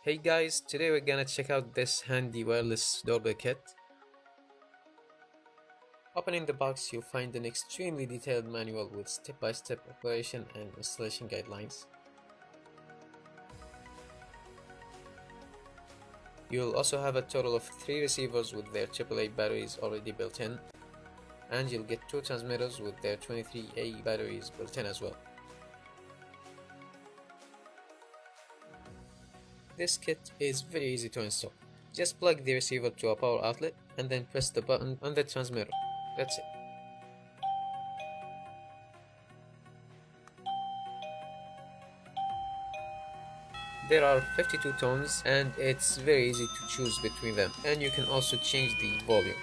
Hey guys, today we're gonna check out this handy wireless doorbell kit. Opening the box, you'll find an extremely detailed manual with step-by-step operation and installation guidelines. You'll also have a total of 3 receivers with their AAA batteries already built in, and you'll get 2 transmitters with their 23A batteries built in as well. This kit is very easy to install. Just plug the receiver to a power outlet and then press the button on the transmitter. That's it. There are 52 tones and it's very easy to choose between them, and you can also change the volume.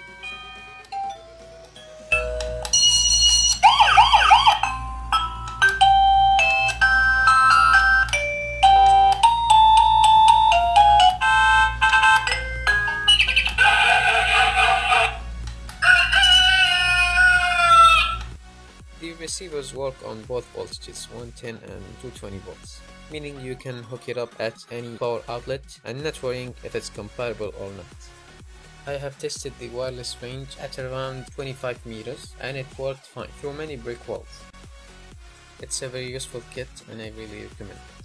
The receivers work on both voltages, 110 and 220 volts, meaning you can hook it up at any power outlet and not worrying if it's compatible or not. I have tested the wireless range at around 25 meters and it worked fine through many brick walls. It's a very useful kit and I really recommend it.